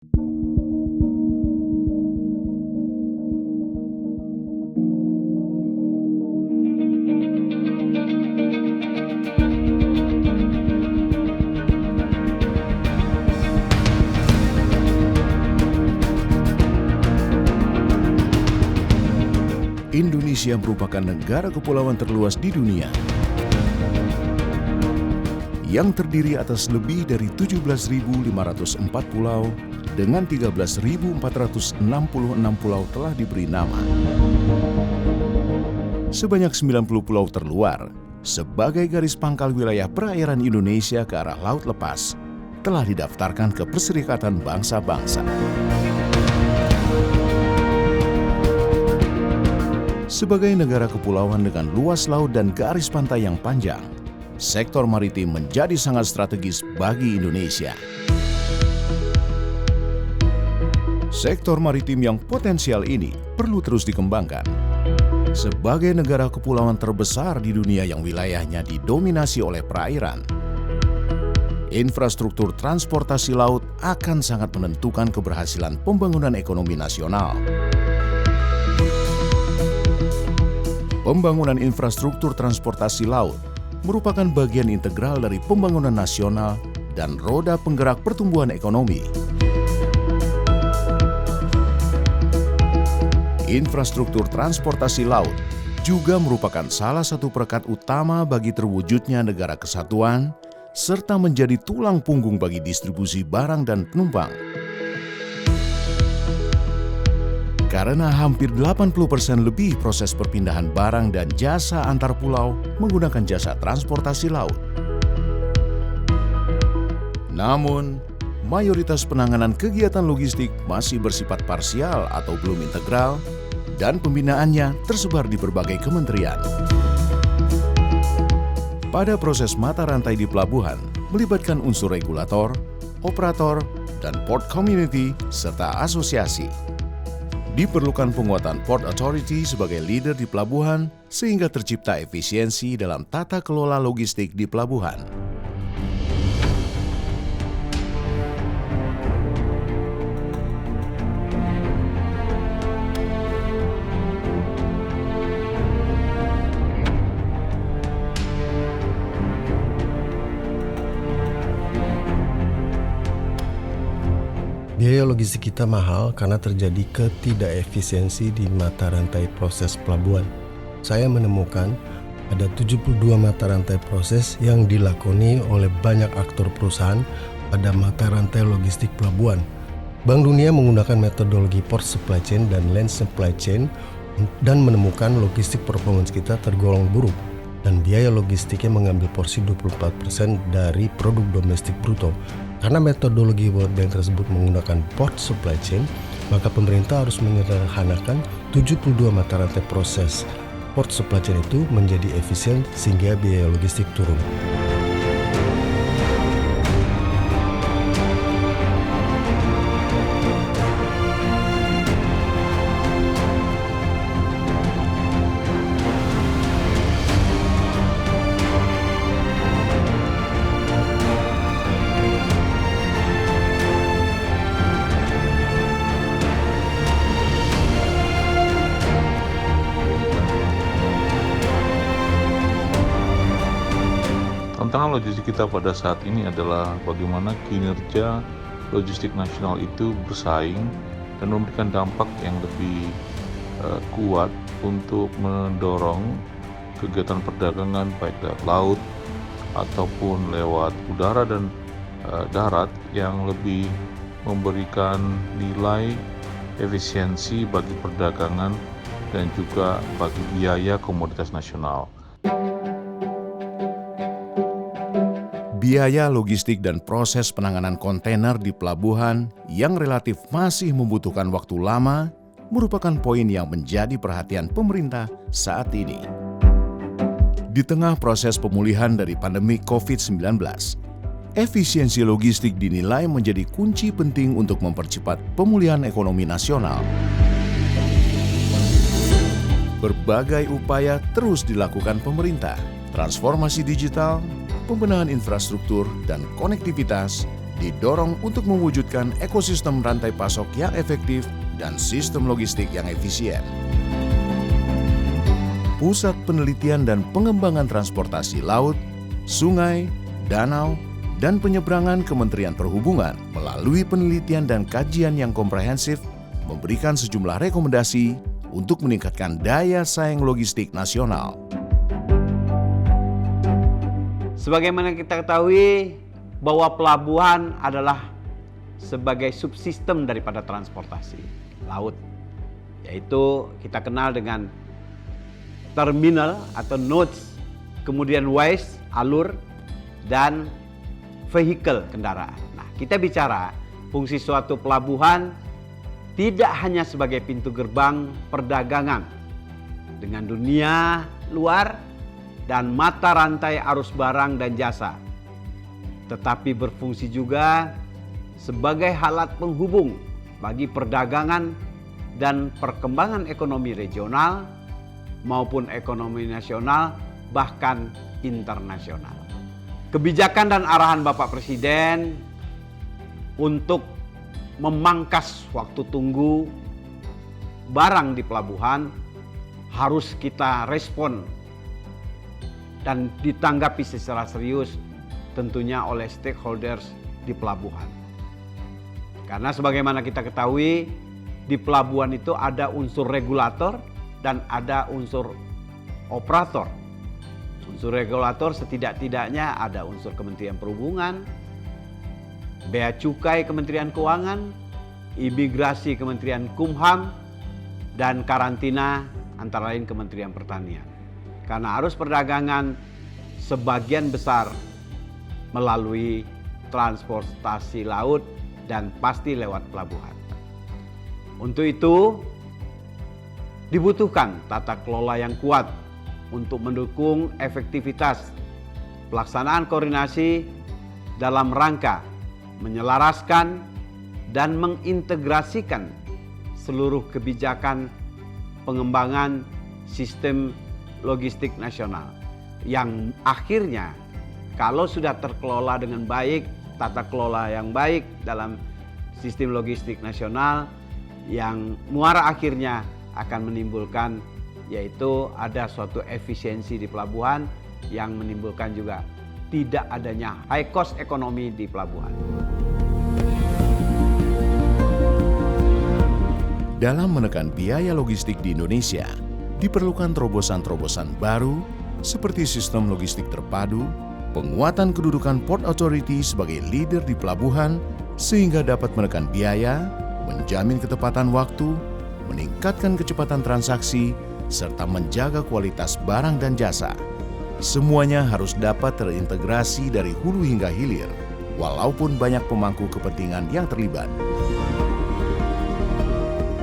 Indonesia merupakan negara kepulauan terluas di dunia yang terdiri atas lebih dari 17.504 pulau dengan 13.466 pulau telah diberi nama. Sebanyak 90 pulau terluar sebagai garis pangkal wilayah perairan Indonesia ke arah laut lepas telah didaftarkan ke Perserikatan Bangsa-Bangsa. Sebagai negara kepulauan dengan luas laut dan garis pantai yang panjang, sektor maritim menjadi sangat strategis bagi Indonesia. Sektor maritim yang potensial ini perlu terus dikembangkan. Sebagai negara kepulauan terbesar di dunia yang wilayahnya didominasi oleh perairan, infrastruktur transportasi laut akan sangat menentukan keberhasilan pembangunan ekonomi nasional. Pembangunan infrastruktur transportasi laut merupakan bagian integral dari pembangunan nasional dan roda penggerak pertumbuhan ekonomi. Infrastruktur transportasi laut juga merupakan salah satu perekat utama bagi terwujudnya negara kesatuan, serta menjadi tulang punggung bagi distribusi barang dan penumpang. Karena hampir 80% lebih proses perpindahan barang dan jasa antar pulau menggunakan jasa transportasi laut. Namun, mayoritas penanganan kegiatan logistik masih bersifat parsial atau belum integral, dan pembinaannya tersebar di berbagai kementerian. Pada proses mata rantai di pelabuhan, melibatkan unsur regulator, operator, dan port community, serta asosiasi. Diperlukan penguatan Port Authority sebagai leader di pelabuhan sehingga tercipta efisiensi dalam tata kelola logistik di pelabuhan. Biaya logistik kita mahal karena terjadi ketidakefisiensi di mata rantai proses pelabuhan. Saya menemukan ada 72 mata rantai proses yang dilakoni oleh banyak aktor perusahaan pada mata rantai logistik pelabuhan. Bank Dunia menggunakan metodologi Port Supply Chain dan Land Supply Chain dan menemukan logistik performance kita tergolong buruk dan biaya logistiknya mengambil porsi 24% dari produk domestik bruto. Karena metodologi World Bank tersebut menggunakan port supply chain, maka pemerintah harus menyederhanakan 72 mata rantai proses port supply chain itu menjadi efisien sehingga biaya logistik turun. Tantangan logistik kita pada saat ini adalah bagaimana kinerja logistik nasional itu bersaing dan memberikan dampak yang lebih kuat untuk mendorong kegiatan perdagangan baik lewat laut ataupun lewat udara dan darat yang lebih memberikan nilai efisiensi bagi perdagangan dan juga bagi biaya komoditas nasional. Biaya logistik dan proses penanganan kontainer di pelabuhan yang relatif masih membutuhkan waktu lama merupakan poin yang menjadi perhatian pemerintah saat ini. Di tengah proses pemulihan dari pandemi COVID-19, efisiensi logistik dinilai menjadi kunci penting untuk mempercepat pemulihan ekonomi nasional. Berbagai upaya terus dilakukan pemerintah, transformasi digital, pembenahan infrastruktur dan konektivitas didorong untuk mewujudkan ekosistem rantai pasok yang efektif dan sistem logistik yang efisien. Pusat Penelitian dan Pengembangan Transportasi Laut, Sungai, Danau, dan Penyeberangan Kementerian Perhubungan melalui penelitian dan kajian yang komprehensif memberikan sejumlah rekomendasi untuk meningkatkan daya saing logistik nasional. Sebagaimana kita ketahui bahwa pelabuhan adalah sebagai subsistem daripada transportasi laut, yaitu kita kenal dengan terminal atau nodes, kemudian ways, alur, dan vehicle kendaraan. Nah, kita bicara fungsi suatu pelabuhan tidak hanya sebagai pintu gerbang perdagangan dengan dunia luar dan mata rantai arus barang dan jasa, tetapi berfungsi juga sebagai alat penghubung bagi perdagangan dan perkembangan ekonomi regional maupun ekonomi nasional, bahkan internasional. Kebijakan dan arahan Bapak Presiden untuk memangkas waktu tunggu barang di pelabuhan harus kita respon dan ditanggapi secara serius tentunya oleh stakeholders di pelabuhan. Karena sebagaimana kita ketahui, di pelabuhan itu ada unsur regulator dan ada unsur operator. Unsur regulator setidak-tidaknya ada unsur Kementerian Perhubungan, Bea Cukai Kementerian Keuangan, Imigrasi Kementerian Kumham, dan karantina antara lain Kementerian Pertanian. Karena arus perdagangan sebagian besar melalui transportasi laut dan pasti lewat pelabuhan. Untuk itu dibutuhkan tata kelola yang kuat untuk mendukung efektivitas pelaksanaan koordinasi dalam rangka menyelaraskan dan mengintegrasikan seluruh kebijakan pengembangan sistem logistik nasional yang akhirnya kalau sudah terkelola dengan baik, tata kelola yang baik dalam sistem logistik nasional, yang muara akhirnya akan menimbulkan yaitu ada suatu efisiensi di pelabuhan yang menimbulkan juga tidak adanya high cost ekonomi di pelabuhan. Dalam menekan biaya logistik di Indonesia, diperlukan terobosan-terobosan baru seperti sistem logistik terpadu, penguatan kedudukan Port Authority sebagai leader di pelabuhan sehingga dapat menekan biaya, menjamin ketepatan waktu, meningkatkan kecepatan transaksi, serta menjaga kualitas barang dan jasa. Semuanya harus dapat terintegrasi dari hulu hingga hilir, walaupun banyak pemangku kepentingan yang terlibat.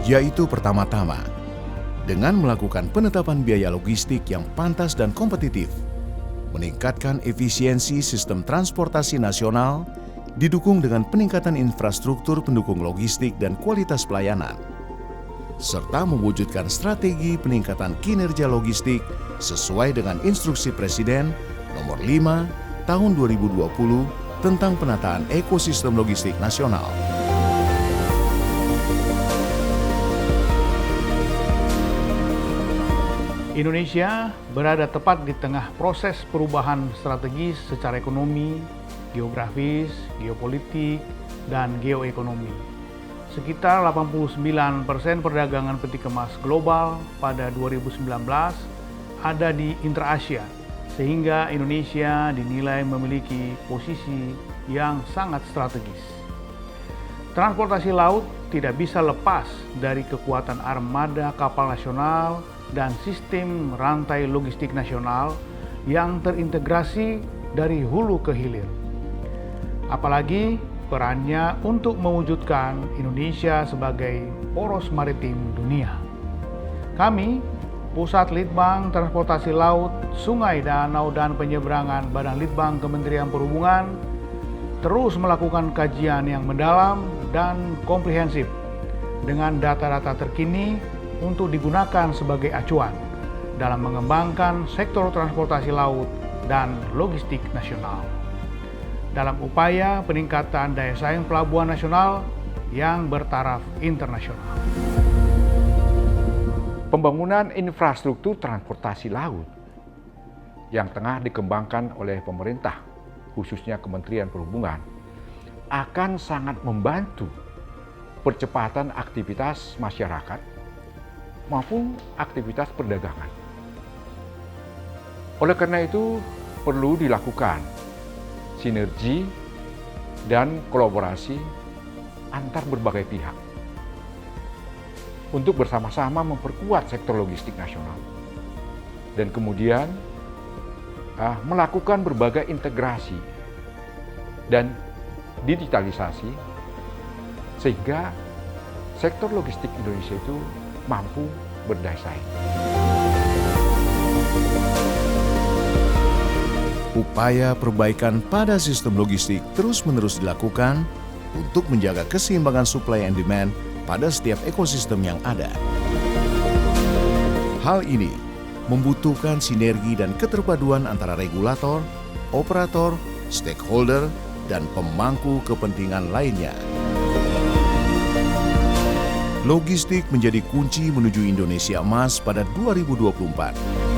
Yaitu pertama-tama, dengan melakukan penetapan biaya logistik yang pantas dan kompetitif, meningkatkan efisiensi sistem transportasi nasional, didukung dengan peningkatan infrastruktur pendukung logistik dan kualitas pelayanan, serta mewujudkan strategi peningkatan kinerja logistik sesuai dengan Instruksi Presiden Nomor 5 Tahun 2020 tentang penataan ekosistem logistik nasional. Indonesia berada tepat di tengah proses perubahan strategis secara ekonomi, geografis, geopolitik, dan geoekonomi. Sekitar 89% perdagangan peti kemas global pada 2019 ada di intra-Asia, sehingga Indonesia dinilai memiliki posisi yang sangat strategis. Transportasi laut tidak bisa lepas dari kekuatan armada kapal nasional dan sistem rantai logistik nasional yang terintegrasi dari hulu ke hilir. Apalagi perannya untuk mewujudkan Indonesia sebagai poros maritim dunia. Kami, Pusat Litbang Transportasi Laut, Sungai, Danau, dan Penyeberangan Badan Litbang Kementerian Perhubungan, terus melakukan kajian yang mendalam dan komprehensif dengan data-data terkini untuk digunakan sebagai acuan dalam mengembangkan sektor transportasi laut dan logistik nasional. dalam upaya peningkatan daya saing pelabuhan nasional yang bertaraf internasional. Pembangunan infrastruktur transportasi laut yang tengah dikembangkan oleh pemerintah, khususnya Kementerian Perhubungan, akan sangat membantu percepatan aktivitas masyarakat maupun aktivitas perdagangan. Oleh karena itu, perlu dilakukan sinergi dan kolaborasi antar berbagai pihak untuk bersama-sama memperkuat sektor logistik nasional dan kemudian melakukan berbagai integrasi dan digitalisasi sehingga sektor logistik Indonesia itu mampu berdaya saing. Upaya perbaikan pada sistem logistik terus-menerus dilakukan untuk menjaga keseimbangan supply and demand pada setiap ekosistem yang ada. Hal ini membutuhkan sinergi dan keterpaduan antara regulator, operator, stakeholder, dan pemangku kepentingan lainnya. Logistik menjadi kunci menuju Indonesia Emas pada 2024.